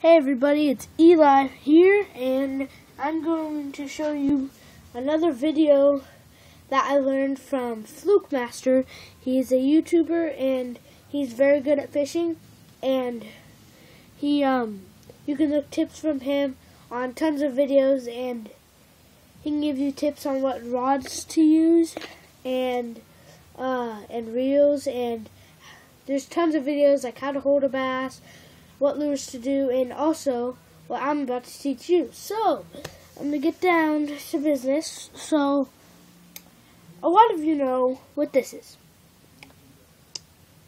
Hey everybody, it's Eli here, and I'm going to show you another video that I learned from Fluke Master. He's a YouTuber and he's very good at fishing, and you can look tips from him on tons of videos, and he can give you tips on what rods to use and reels, and there's tons of videos like how to hold a bass, what lures to do, and also what I'm about to teach you. So, I'm going to get down to business. So, a lot of you know what this is.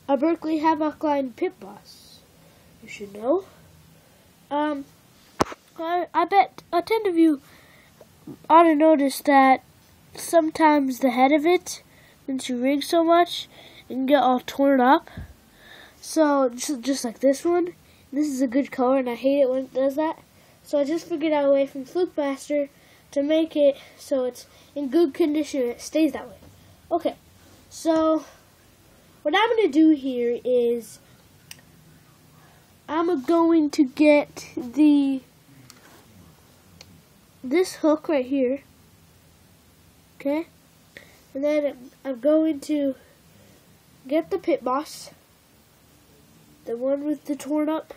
A Berkley Havoc Line Pit Boss. You should know. I bet a ton of you ought to notice that sometimes the head of it, since you rig so much, it can get all torn up. So, just like this one. This is a good color, and I hate it when it does that. So I just figured out a way from Fluke Master to make it so it's in good condition and it stays that way. Okay, so what I'm going to do here is I'm going to get this hook right here, okay? And then I'm going to get the Pit Boss, the one with the torn up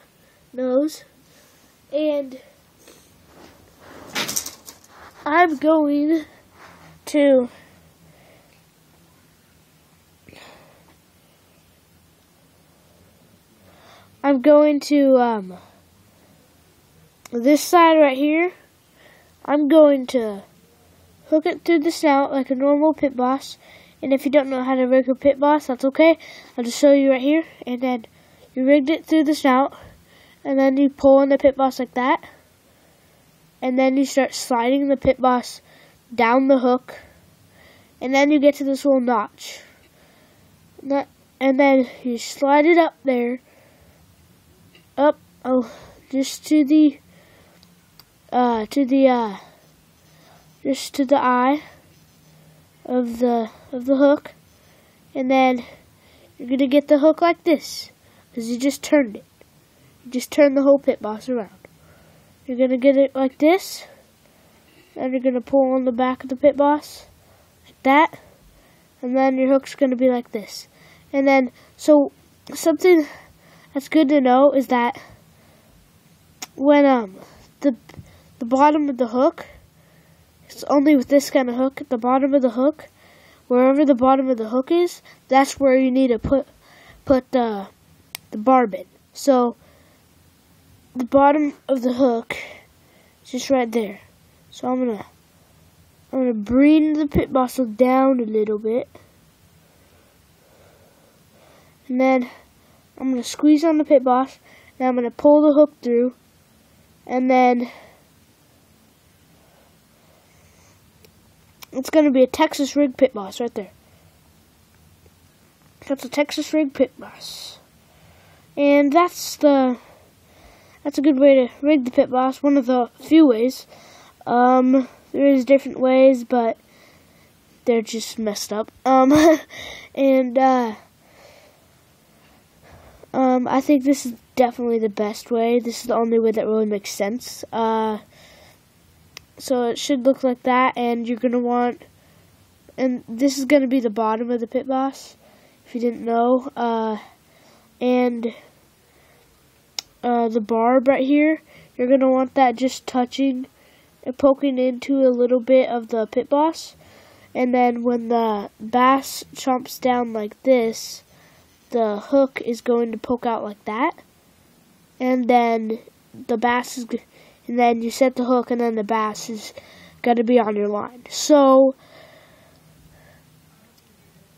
nose, and I'm going to this side right here, I'm going to hook it through the snout like a normal Pit Boss. And if you don't know how to rig a Pit Boss, that's okay. I'll just show you right here. And then you rigged it through the snout, and then you pull on the Pit Boss like that, and then you start sliding the Pit Boss down the hook, and then you get to this little notch, and then you slide it up there, just to the eye of the hook, and then you're gonna get the hook like this, because you just turned it. You just turn the whole Pit Boss around. You're gonna get it like this, and you're gonna pull on the back of the Pit Boss like that, and then your hook's gonna be like this. And then, so something that's good to know is that when the bottom of the hook, it's only with this kind of hook, the bottom of the hook, wherever the bottom of the hook is, that's where you need to put the barb in. So the bottom of the hook is just right there. So I'm gonna bring the Pit Boss down a little bit, and then I'm gonna squeeze on the Pit Boss. Now I'm gonna pull the hook through, and then it's gonna be a Texas rig Pit Boss right there. That's a Texas rig Pit Boss, and that's a good way to rig the Pit Boss. One of the few ways. There is different ways, but they're just messed up. And I think this is definitely the best way. This is the only way that really makes sense. So it should look like that, and you're gonna want, and this is gonna be the bottom of the Pit Boss, if you didn't know. And the barb right here, you're going to want that just touching and poking into a little bit of the Pit Boss. And then when the bass chomps down like this, the hook is going to poke out like that. And then the bass is, and then you set the hook, and then the bass is going to be on your line. So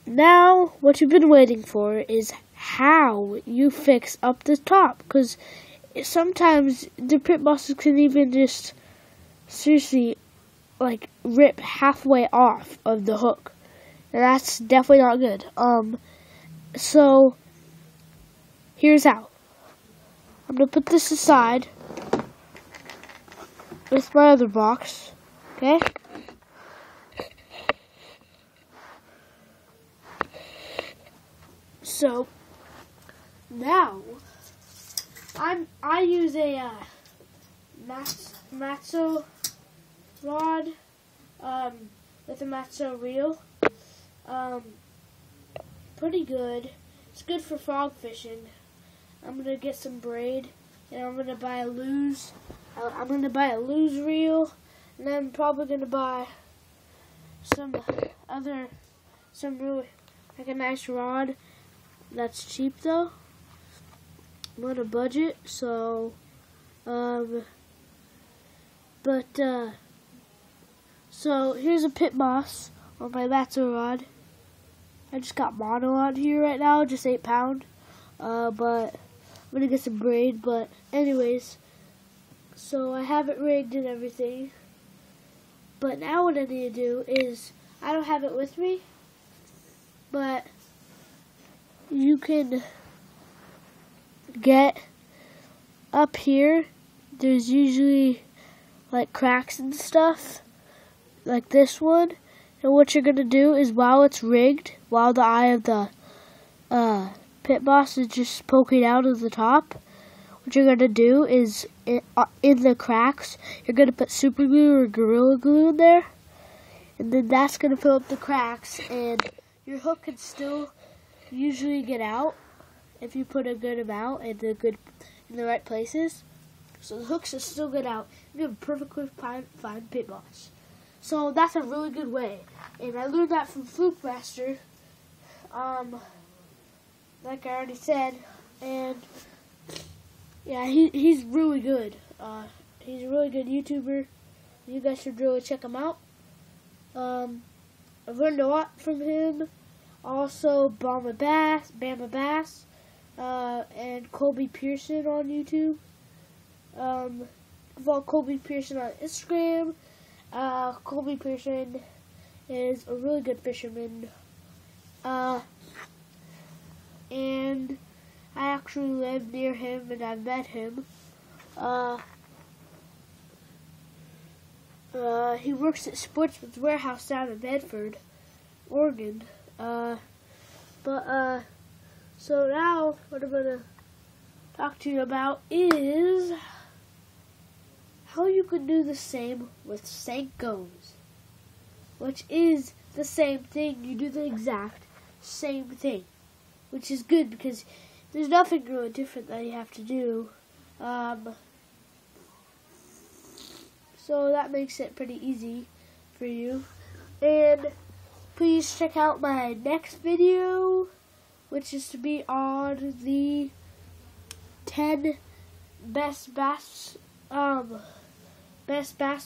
now what you've been waiting for is how you fix up the top, because sometimes the Pit Bosses can even just seriously like rip halfway off of the hook, and that's definitely not good. So here's how. I'm gonna put this aside with my other box, okay? So now I use a Matzo rod with a Matzo reel. Pretty good. It's good for frog fishing. I'm gonna get some braid, and I'm gonna buy a Lew's. I'm gonna buy a Lew's reel, and then I'm probably gonna buy some really like a nice rod. That's cheap though. I'm on a budget, so so here's a Pit Boss on my Matzo rod. I just got mono on here right now, just 8 pound. But I'm gonna get some braid. But anyways, so I have it rigged and everything. But now what I need to do is, I don't have it with me, but you can get up here. There's usually like cracks and stuff, like this one. And what you're gonna do is, while it's rigged, while the eye of the Pit Boss is just poking out of the top, what you're gonna do is, in the cracks, you're gonna put super glue or Gorilla Glue in there, and then that's gonna fill up the cracks, and your hook can still usually get out if you put a good amount in the right places. So the hooks will still get out. You have a perfectly fine Pit Boss. So that's a really good way, and I learned that from Fluke Master, like I already said, and yeah, he's really good. He's a really good YouTuber. You guys should really check him out. I've learned a lot from him. Also, Bama Bass, and Colby Pearson on YouTube. Follow Colby Pearson on Instagram. Colby Pearson is a really good fisherman, and I actually live near him, and I met him. He works at Sportsman's Warehouse down in Medford, Oregon. So now what I'm gonna talk to you about is how you can do the same with Senkos, which is the same thing. You do the exact same thing, which is good because there's nothing really different that you have to do. So that makes it pretty easy for you. And please check out my next video, which is to be on the 10 best bass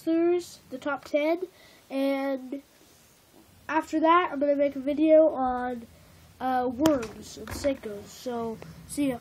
lures, the top 10, and after that I'm gonna make a video on worms and Senkos. So see ya.